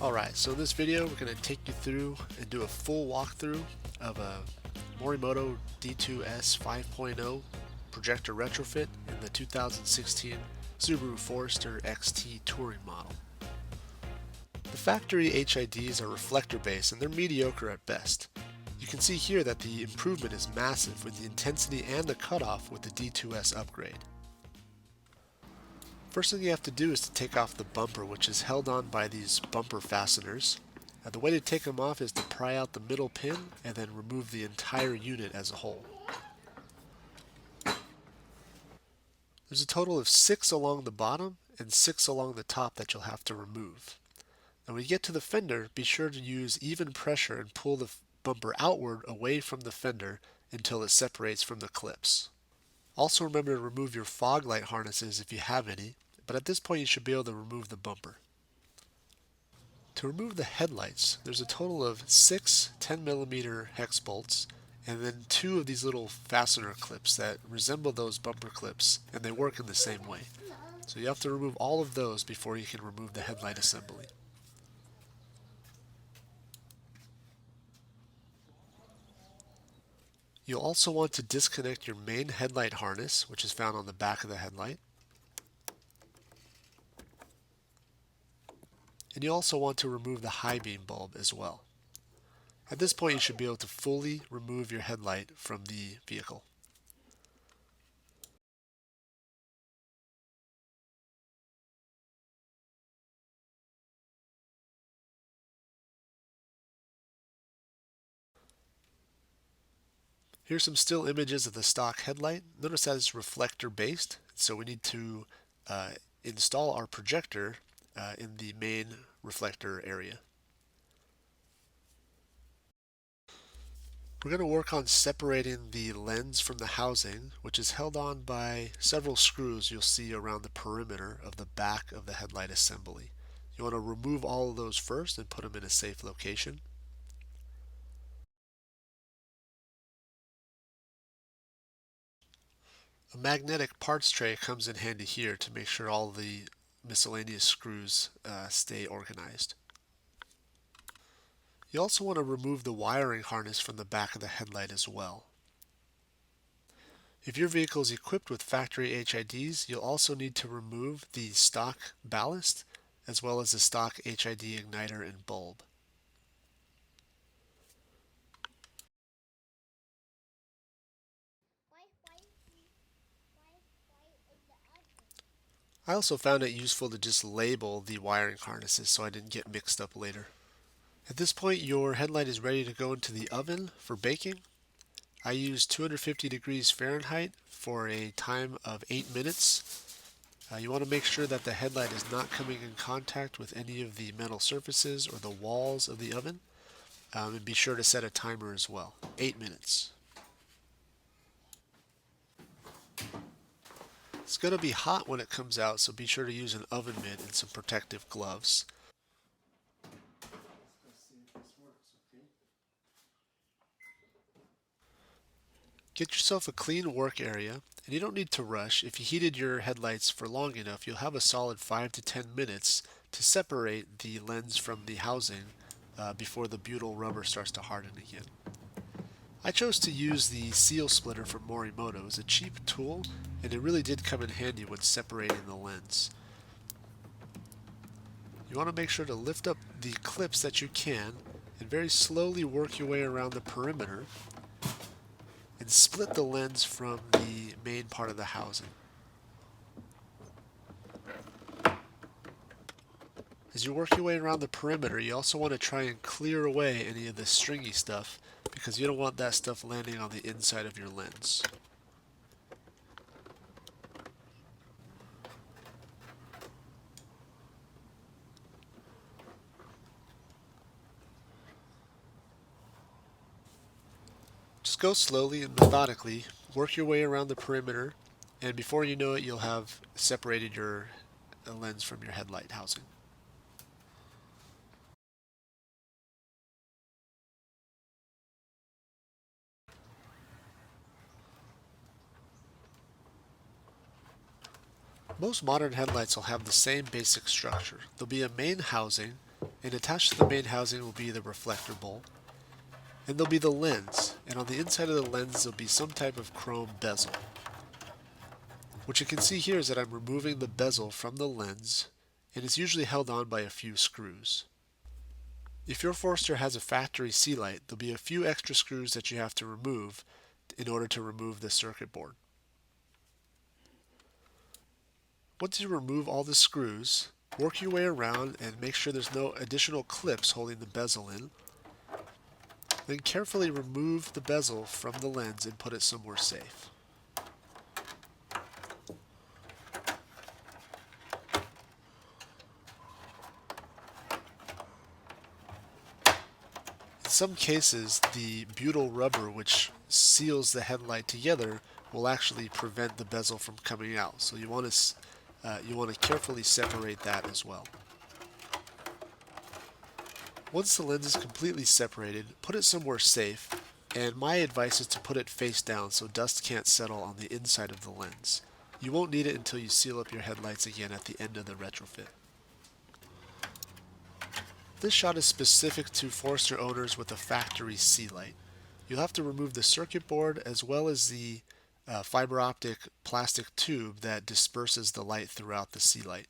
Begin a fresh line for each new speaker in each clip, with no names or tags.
Alright, so in this video we're going to take you through and do a full walkthrough of a Morimoto D2S 5.0 Projector Retrofit in the 2016 Subaru Forester XT Touring model. The factory HIDs are reflector-based and they're mediocre at best. You can see here that the improvement is massive with the intensity and the cutoff with the D2S upgrade. First thing you have to do is to take off the bumper, which is held on by these bumper fasteners. The way to take them off is to pry out the middle pin and then remove the entire unit as a whole. There's a total of 6 along the bottom and 6 along the top that you'll have to remove. Now when you get to the fender, be sure to use even pressure and pull the bumper outward away from the fender until it separates from the clips. Also remember to remove your fog light harnesses if you have any, but at this point you should be able to remove the bumper. To remove the headlights, there's a total of 6 10mm hex bolts and then 2 of these little fastener clips that resemble those bumper clips, and they work in the same way. So you have to remove all of those before you can remove the headlight assembly. You'll also want to disconnect your main headlight harness, which is found on the back of the headlight. And you also want to remove the high beam bulb as well. At this point you should be able to fully remove your headlight from the vehicle. Here's some still images of the stock headlight. Notice that it's reflector based, so we need to install our projector in the main reflector area. We're going to work on separating the lens from the housing, which is held on by several screws you'll see around the perimeter of the back of the headlight assembly. You want to remove all of those first and put them in a safe location. A magnetic parts tray comes in handy here to make sure all the miscellaneous screws stay organized. You also want to remove the wiring harness from the back of the headlight as well. If your vehicle is equipped with factory HIDs, you'll also need to remove the stock ballast as well as the stock HID igniter and bulb. I also found it useful to just label the wiring harnesses so I didn't get mixed up later. At this point your headlight is ready to go into the oven for baking. I used 250 degrees Fahrenheit for a time of 8 minutes. You want to make sure that the headlight is not coming in contact with any of the metal surfaces or the walls of the oven. And be sure to set a timer as well. 8 minutes. It's going to be hot when it comes out, so be sure to use an oven mitt and some protective gloves. Get yourself a clean work area, and you don't need to rush. If you heated your headlights for long enough, you'll have a solid 5 to 10 minutes to separate the lens from the housing before the butyl rubber starts to harden again. I chose to use the seal splitter from Morimoto. It's a cheap tool, and it really did come in handy when separating the lens. You want to make sure to lift up the clips that you can and very slowly work your way around the perimeter and split the lens from the main part of the housing. As you work your way around the perimeter, you also want to try and clear away any of the stringy stuff because you don't want that stuff landing on the inside of your lens. Just go slowly and methodically, work your way around the perimeter, and before you know it, you'll have separated your lens from your headlight housing. Most modern headlights will have the same basic structure. There'll be a main housing, And attached to the main housing will be the reflector bowl. And there'll be the lens, and on the inside of the lens there'll be some type of chrome bezel. What you can see here is that I'm removing the bezel from the lens, and it's usually held on by a few screws. If your Forester has a factory sealant, there'll be a few extra screws that you have to remove in order to remove the circuit board. Once you remove all the screws, work your way around and make sure there's no additional clips holding the bezel in. Then carefully remove the bezel from the lens and put it somewhere safe. In some cases, the butyl rubber which seals the headlight together will actually prevent the bezel from coming out. So you want to carefully separate that as well. Once the lens is completely separated, put it somewhere safe, and my advice is to put it face down so dust can't settle on the inside of the lens. You won't need it until you seal up your headlights again at the end of the retrofit. This shot is specific to Forester owners with a factory sealant. You'll have to remove the circuit board as well as the fiber optic plastic tube that disperses the light throughout the sealant.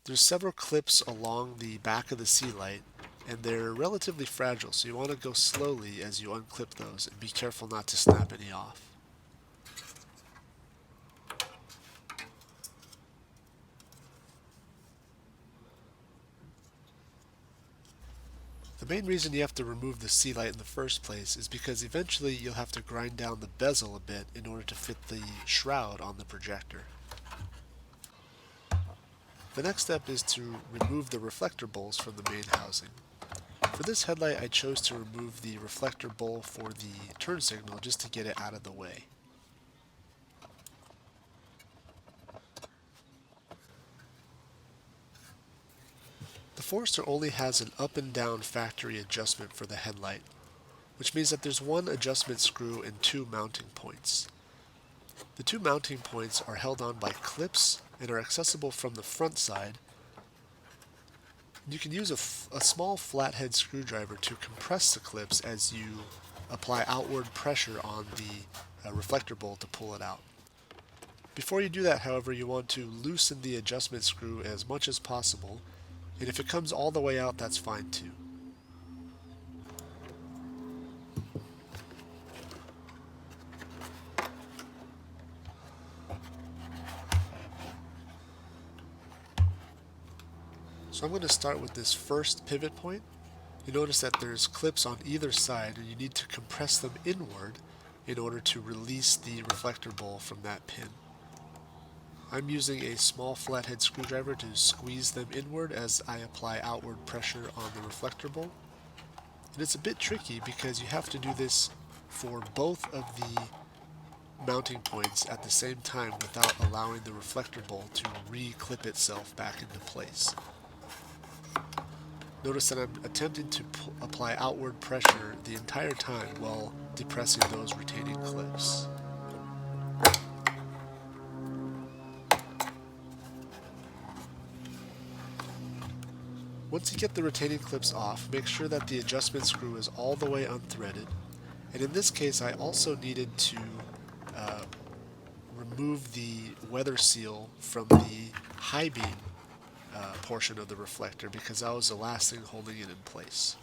There's several clips along the back of the sealant, and they're relatively fragile, so you want to go slowly as you unclip those and be careful not to snap any off. The main reason you have to remove the sealant in the first place is because eventually you'll have to grind down the bezel a bit in order to fit the shroud on the projector. The next step is to remove the reflector bowls from the main housing. For this headlight I chose to remove the reflector bowl for the turn signal just to get it out of the way. The Forester only has an up and down factory adjustment for the headlight, which means that there's one adjustment screw and two mounting points. The two mounting points are held on by clips and are accessible from the front side. You can use a small flathead screwdriver to compress the clips as you apply outward pressure on the reflector bowl to pull it out. Before you do that, however, you want to loosen the adjustment screw as much as possible, and if it comes all the way out, that's fine too. So I'm going to start with this first pivot point. You notice that there's clips on either side and you need to compress them inward in order to release the reflector bowl from that pin. I'm using a small flathead screwdriver to squeeze them inward as I apply outward pressure on the reflector bowl. And it's a bit tricky because you have to do this for both of the mounting points at the same time without allowing the reflector bowl to re-clip itself back into place. Notice that I'm attempting to apply outward pressure the entire time while depressing those retaining clips. Once you get the retaining clips off, make sure that the adjustment screw is all the way unthreaded. And in this case, I also needed to remove the weather seal from the high beam portion of the reflector because that was the last thing holding it in place.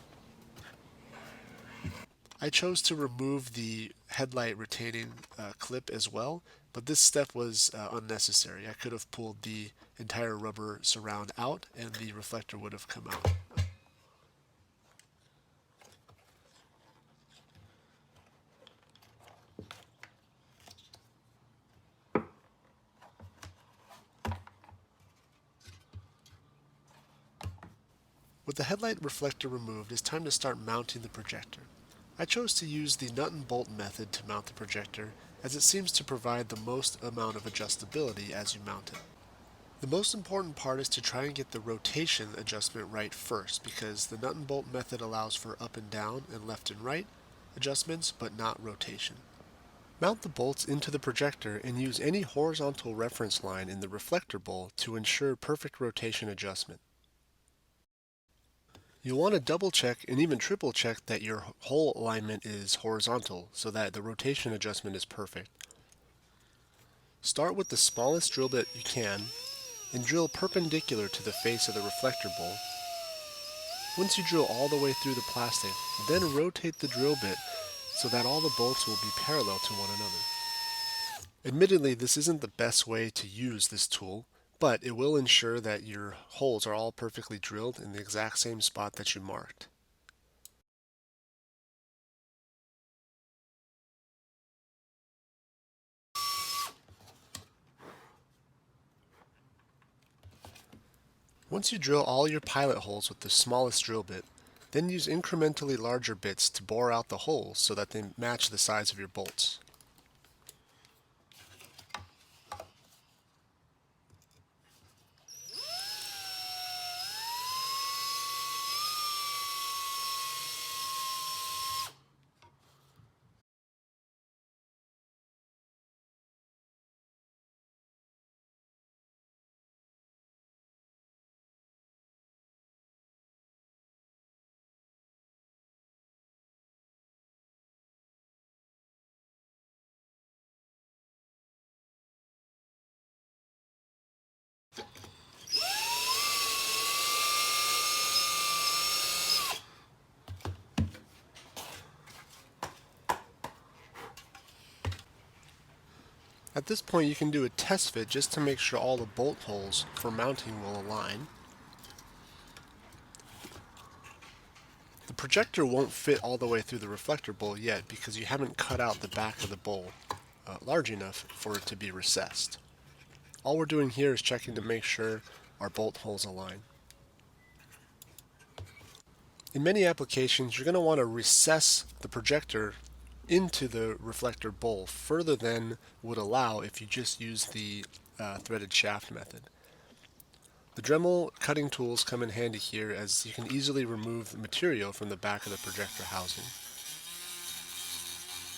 I chose to remove the headlight retaining clip as well, but this step was unnecessary. I could have pulled the entire rubber surround out and the reflector would have come out. With the headlight reflector removed, it's time to start mounting the projector. I chose to use the nut and bolt method to mount the projector as it seems to provide the most amount of adjustability as you mount it. The most important part is to try and get the rotation adjustment right first because the nut and bolt method allows for up and down and left and right adjustments but not rotation. Mount the bolts into the projector and use any horizontal reference line in the reflector bowl to ensure perfect rotation adjustment. You'll want to double check and even triple check that your hole alignment is horizontal so that the rotation adjustment is perfect. Start with the smallest drill bit you can and drill perpendicular to the face of the reflector bowl. Once you drill all the way through the plastic, then rotate the drill bit so that all the bolts will be parallel to one another. Admittedly, this isn't the best way to use this tool, but it will ensure that your holes are all perfectly drilled in the exact same spot that you marked. Once you drill all your pilot holes with the smallest drill bit, then use incrementally larger bits to bore out the holes so that they match the size of your bolts. At this point, you can do a test fit just to make sure all the bolt holes for mounting will align. The projector won't fit all the way through the reflector bowl yet because you haven't cut out the back of the bowl large enough for it to be recessed. All we're doing here is checking to make sure our bolt holes align. In many applications, you're going to want to recess the projector into the reflector bowl further than would allow if you just use the threaded shaft method. The Dremel cutting tools come in handy here as you can easily remove the material from the back of the projector housing.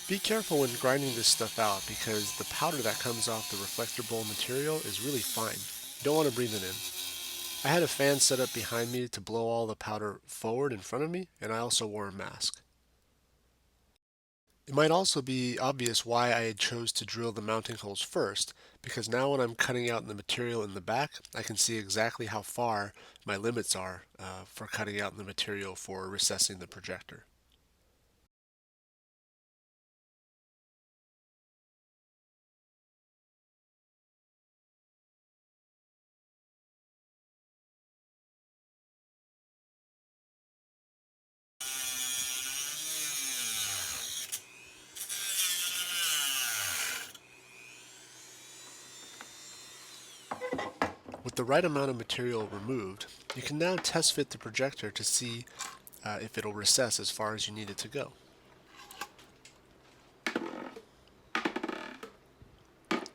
Be careful when grinding this stuff out because the powder that comes off the reflector bowl material is really fine. You don't want to breathe it in. I had a fan set up behind me to blow all the powder forward in front of me, and I also wore a mask. It might also be obvious why I chose to drill the mounting holes first, because now when I'm cutting out the material in the back, I can see exactly how far my limits are for cutting out the material for recessing the projector. With the right amount of material removed, you can now test fit the projector to see if it'll recess as far as you need it to go.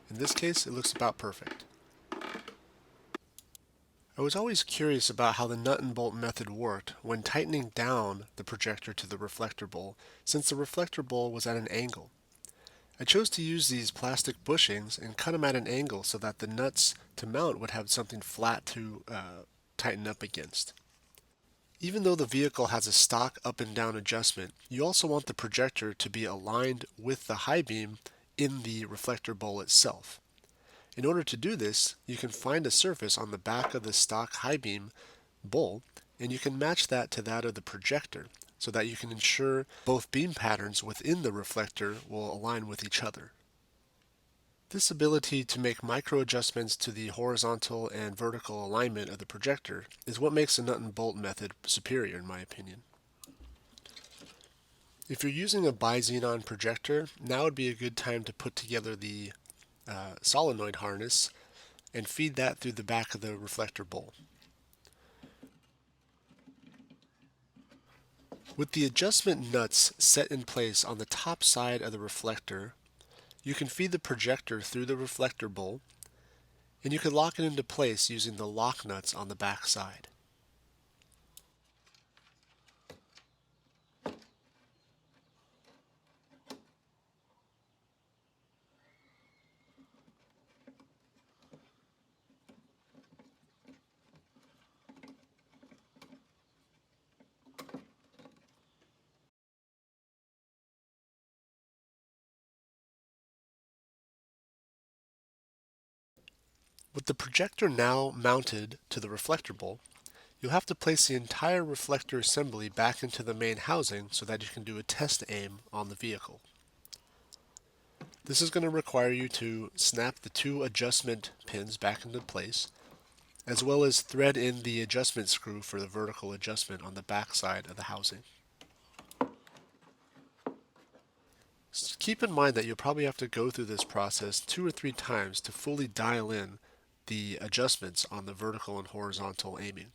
In this case, it looks about perfect. I was always curious about how the nut and bolt method worked when tightening down the projector to the reflector bowl, since the reflector bowl was at an angle. I chose to use these plastic bushings and cut them at an angle so that the nuts to mount would have something flat to tighten up against. Even though the vehicle has a stock up and down adjustment, you also want the projector to be aligned with the high beam in the reflector bowl itself. In order to do this, you can find a surface on the back of the stock high beam bowl, and you can match that to that of the projector so that you can ensure both beam patterns within the reflector will align with each other. This ability to make micro adjustments to the horizontal and vertical alignment of the projector is what makes the nut and bolt method superior in my opinion. If you're using a bi-xenon projector, now would be a good time to put together the solenoid harness and feed that through the back of the reflector bowl. With the adjustment nuts set in place on the top side of the reflector, you can feed the projector through the reflector bowl, and you can lock it into place using the lock nuts on the back side. With the projector now mounted to the reflector bulb, you'll have to place the entire reflector assembly back into the main housing so that you can do a test aim on the vehicle. This is going to require you to snap the two adjustment pins back into place, as well as thread in the adjustment screw for the vertical adjustment on the back side of the housing. Keep in mind that you'll probably have to go through this process 2 or 3 times to fully dial in the adjustments on the vertical and horizontal aiming.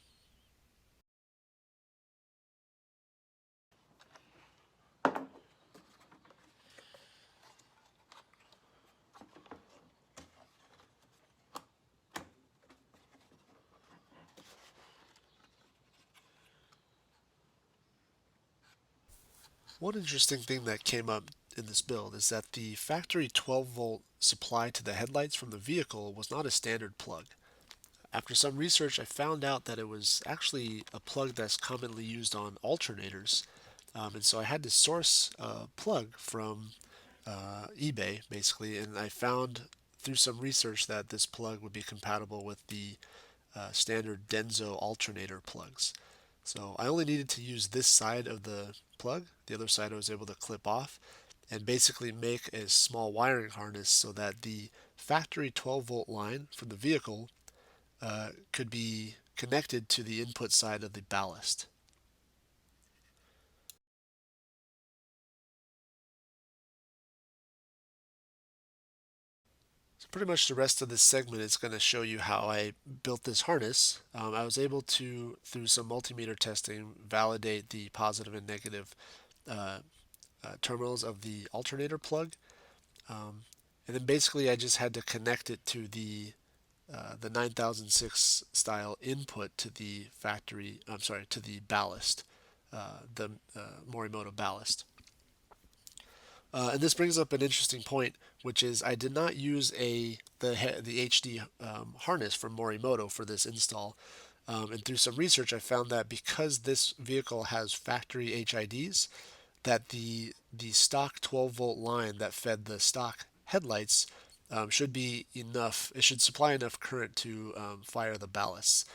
One interesting thing that came up in this build is that the factory 12-volt supply to the headlights from the vehicle was not a standard plug. After some research, I found out that it was actually a plug that's commonly used on alternators, and so I had to source a plug from eBay, basically, and I found through some research that this plug would be compatible with the standard Denso alternator plugs. So I only needed to use this side of the plug. The other side I was able to clip off and basically make a small wiring harness so that the factory 12-volt line from the vehicle could be connected to the input side of the ballast. So pretty much the rest of this segment is going to show you how I built this harness. I was able to, through some multimeter testing, validate the positive and negative uh, terminals of the alternator plug. And then basically I just had to connect it to the 9006 style input to the factory, I'm sorry, to the ballast, the Morimoto ballast. And this brings up an interesting point, which is I did not use the HD harness from Morimoto for this install. And through some research, I found that because this vehicle has factory HIDs, that the stock 12-volt line that fed the stock headlights should be enough. It should supply enough current to fire the ballasts.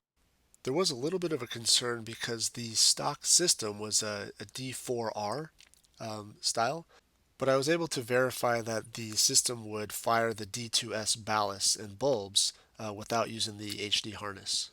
There was a little bit of a concern because the stock system was a D4R style, but I was able to verify that the system would fire the D2S ballasts and bulbs without using the HD harness.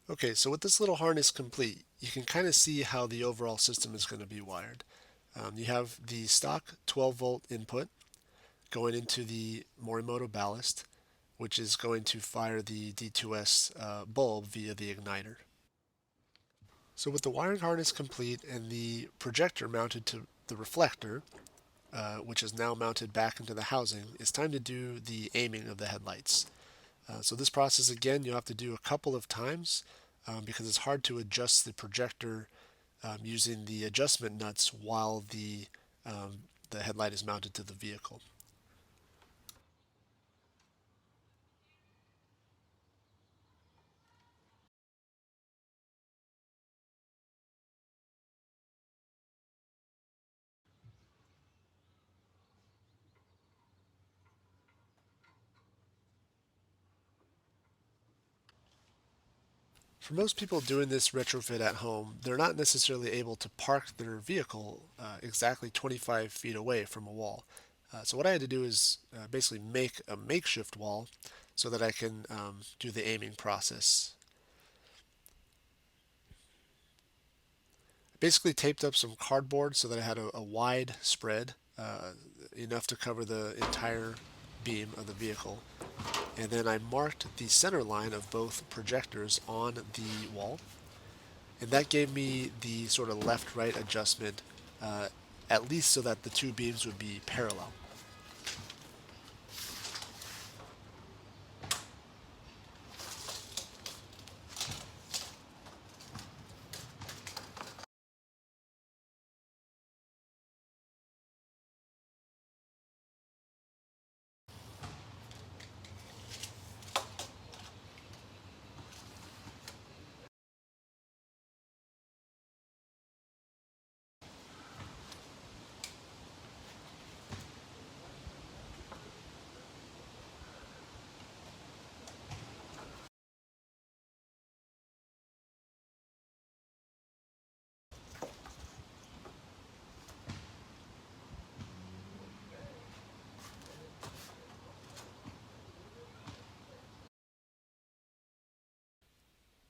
Okay, so with this little harness complete, you can kind of see how the overall system is going to be wired. You have the stock 12-volt input going into the Morimoto ballast, which is going to fire the D2S bulb via the igniter. So with the wiring harness complete and the projector mounted to the reflector, which is now mounted back into the housing, it's time to do the aiming of the headlights. So this process again you'll have to do a couple of times because it's hard to adjust the projector using the adjustment nuts while the headlight is mounted to the vehicle. For most people doing this retrofit at home, they're not necessarily able to park their vehicle exactly 25 feet away from a wall. So what I had to do is basically make a makeshift wall so that I can do the aiming process. Basically taped up some cardboard so that I had a wide spread, enough to cover the entire beam of the vehicle. And then I marked the center line of both projectors on the wall. and that gave me the sort of left-right adjustment, uh, at least so that the two beams would be parallel.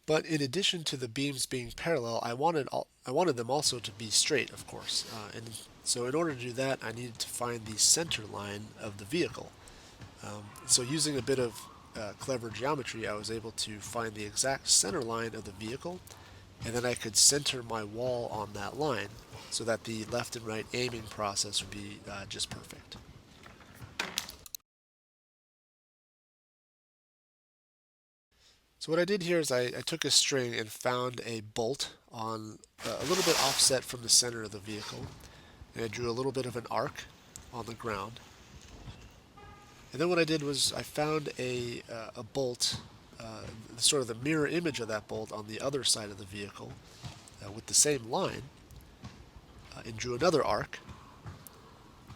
But in addition to the beams being parallel, I wanted them also to be straight, of course. And so in order to do that, I needed to find the center line of the vehicle. So using a bit of clever geometry, I was able to find the exact center line of the vehicle, and then I could center my wall on that line so that the left and right aiming process would be just perfect. So what I did here is I took a string and found a bolt on a little bit offset from the center of the vehicle, and I drew a little bit of an arc on the ground. And then what I did was I found a bolt, sort of the mirror image of that bolt on the other side of the vehicle with the same line, and drew another arc.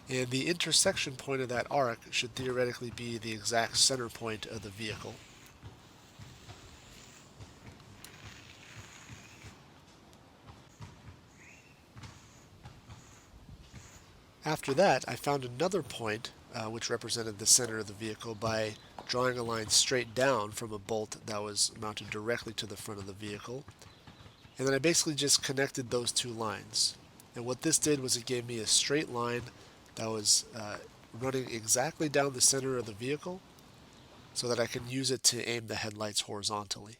And the intersection point of that arc should theoretically be the exact center point of the vehicle. After that, I found another point which represented the center of the vehicle by drawing a line straight down from a bolt that was mounted directly to the front of the vehicle. And then I basically just connected those two lines. And what this did was it gave me a straight line that was running exactly down the center of the vehicle so that I can use it to aim the headlights horizontally.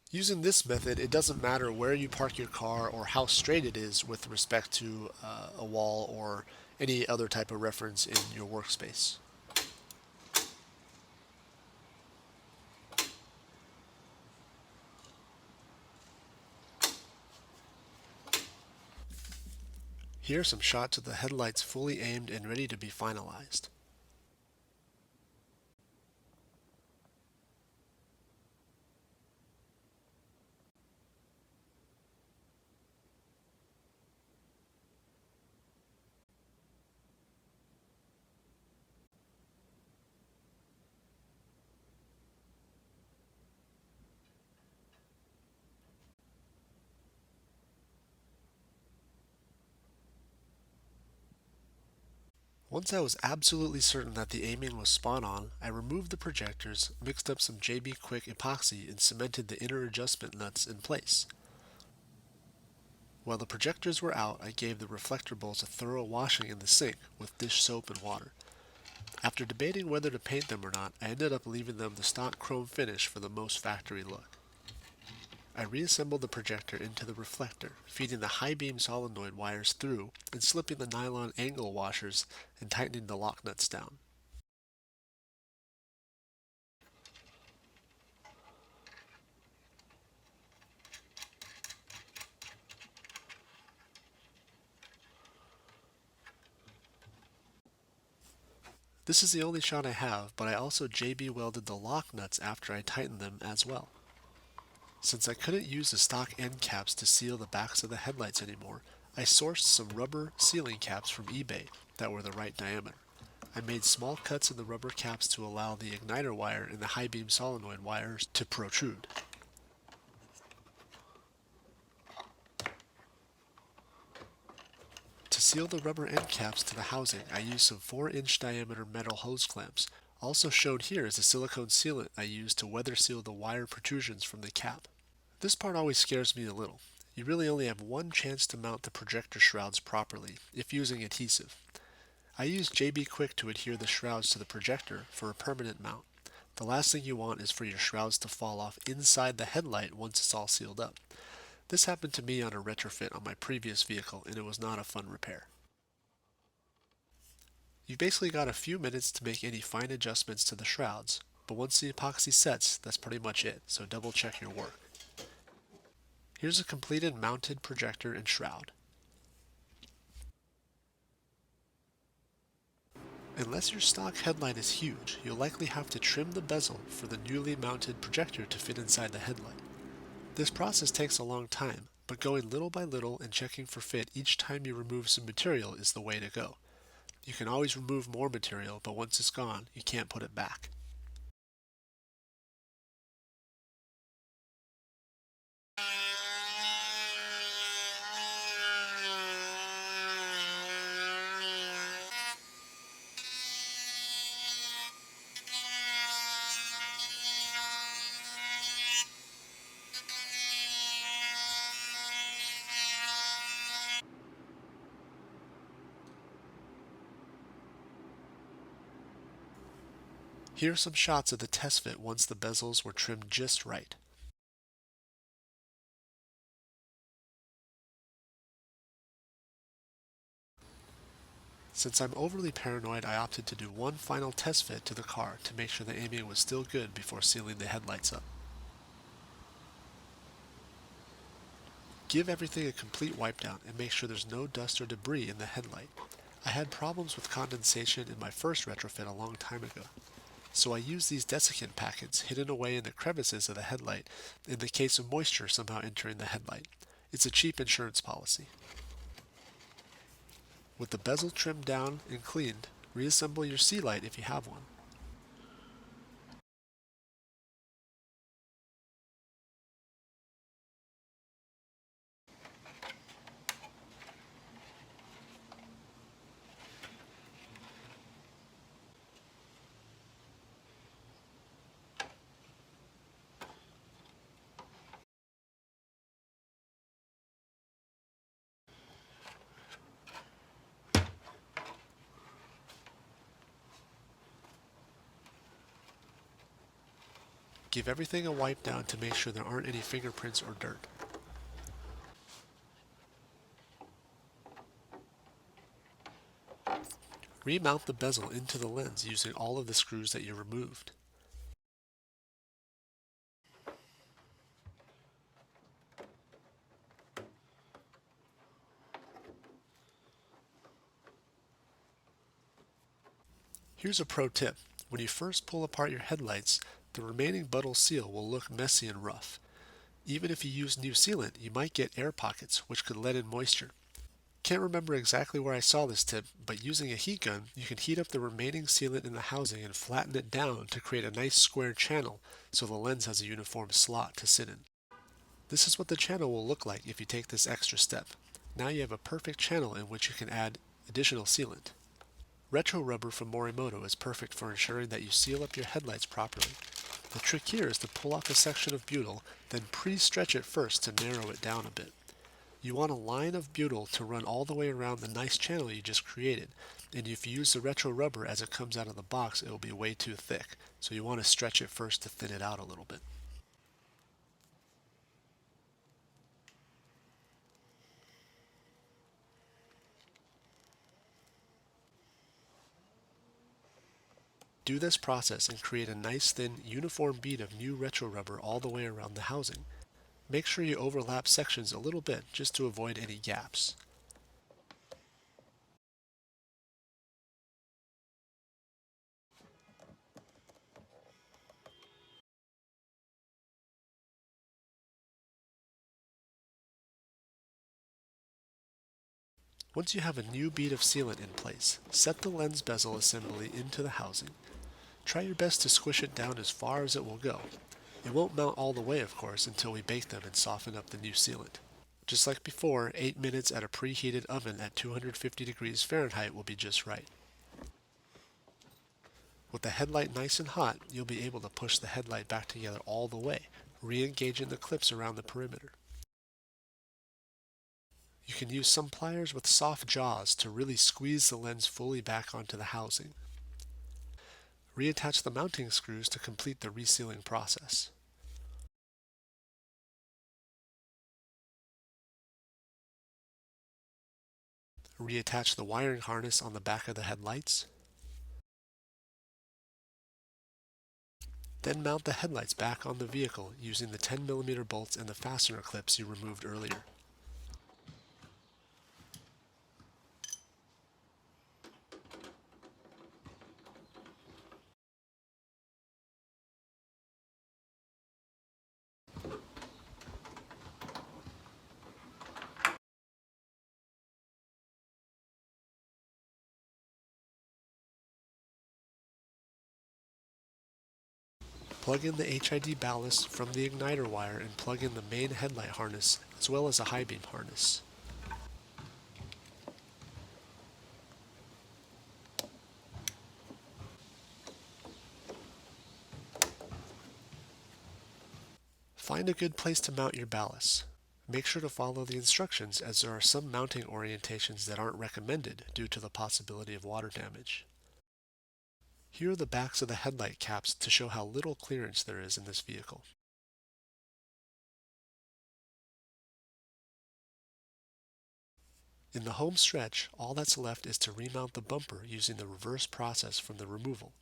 Using this method, it doesn't matter where you park your car or how straight it is with respect to a wall or any other type of reference in your workspace. Here are some shots of the headlights fully aimed and ready to be finalized. Once I was absolutely certain that the aiming was spot on, I removed the projectors, mixed up some JB Quick epoxy, and cemented the inner adjustment nuts in place. While the projectors were out, I gave the reflector bowls a thorough washing in the sink with dish soap and water. After debating whether to paint them or not, I ended up leaving them the stock chrome finish for the most factory look. I reassembled the projector into the reflector, feeding the high beam solenoid wires through and slipping the nylon angle washers and tightening the lock nuts down. This is the only shot I have, but I also JB welded the lock nuts after I tightened them as well. Since I couldn't use the stock end caps to seal the backs of the headlights anymore, I sourced some rubber sealing caps from eBay that were the right diameter. I made small cuts in the rubber caps to allow the igniter wire and the high beam solenoid wires to protrude. To seal the rubber end caps to the housing, I used some 4-inch diameter metal hose clamps. Also shown here is the silicone sealant I used to weather seal the wire protrusions from the cap. This part always scares me a little. You really only have one chance to mount the projector shrouds properly, if using adhesive. I used JB Quick to adhere the shrouds to the projector for a permanent mount. The last thing you want is for your shrouds to fall off inside the headlight once it's all sealed up. This happened to me on a retrofit on my previous vehicle, and it was not a fun repair. You've basically got a few minutes to make any fine adjustments to the shrouds, but once the epoxy sets, that's pretty much it, so double check your work. Here's a completed mounted projector and shroud. Unless your stock headlight is huge, you'll likely have to trim the bezel for the newly mounted projector to fit inside the headlight. This process takes a long time, but going little by little and checking for fit each time you remove some material is the way to go. You can always remove more material, but once it's gone, you can't put it back. Here are some shots of the test fit once the bezels were trimmed just right. Since I'm overly paranoid, I opted to do one final test fit to the car to make sure the aiming was still good before sealing the headlights up. Give everything a complete wipe down and make sure there's no dust or debris in the headlight. I had problems with condensation in my first retrofit a long time ago, so I used these desiccant packets hidden away in the crevices of the headlight in the case of moisture somehow entering the headlight. It's a cheap insurance policy. With the bezel trimmed down and cleaned, reassemble your sealant if you have one. Give everything a wipe down to make sure there aren't any fingerprints or dirt. Remount the bezel into the lens using all of the screws that you removed. Here's a pro tip. When you first pull apart your headlights, the remaining buttle seal will look messy and rough. Even if you use new sealant, you might get air pockets, which could let in moisture. Can't remember exactly where I saw this tip, but using a heat gun, you can heat up the remaining sealant in the housing and flatten it down to create a nice square channel so the lens has a uniform slot to sit in. This is what the channel will look like if you take this extra step. Now you have a perfect channel in which you can add additional sealant. Retrorubber from Morimoto is perfect for ensuring that you seal up your headlights properly. The trick here is to pull off a section of butyl, then pre-stretch it first to narrow it down a bit. You want a line of butyl to run all the way around the nice channel you just created, and if you use the retrorubber as it comes out of the box, it will be way too thick, so you want to stretch it first to thin it out a little bit. Do this process and create a nice thin uniform bead of new retrorubber all the way around the housing. Make sure you overlap sections a little bit just to avoid any gaps. Once you have a new bead of sealant in place, set the lens bezel assembly into the housing. Try your best to squish it down as far as it will go. It won't mount all the way, of course, until we bake them and soften up the new sealant. Just like before, 8 minutes at a preheated oven at 250 degrees Fahrenheit will be just right. With the headlight nice and hot, you'll be able to push the headlight back together all the way, re-engaging the clips around the perimeter. You can use some pliers with soft jaws to really squeeze the lens fully back onto the housing. Reattach the mounting screws to complete the resealing process. Reattach the wiring harness on the back of the headlights. Then mount the headlights back on the vehicle using the 10mm bolts and the fastener clips you removed earlier. Plug in the HID ballast from the igniter wire and plug in the main headlight harness as well as a high beam harness. Find a good place to mount your ballast. Make sure to follow the instructions as there are some mounting orientations that aren't recommended due to the possibility of water damage. Here are the backs of the headlight caps to show how little clearance there is in this vehicle. In the home stretch, all that's left is to remount the bumper using the reverse process from the removal.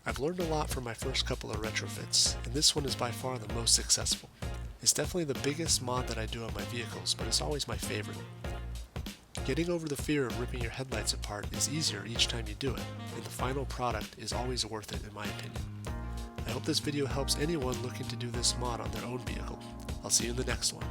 I've learned a lot from my first couple of retrofits, and this one is by far the most successful. It's definitely the biggest mod that I do on my vehicles, but it's always my favorite. Getting over the fear of ripping your headlights apart is easier each time you do it, and the final product is always worth it in my opinion. I hope this video helps anyone looking to do this mod on their own vehicle. I'll see you in the next one.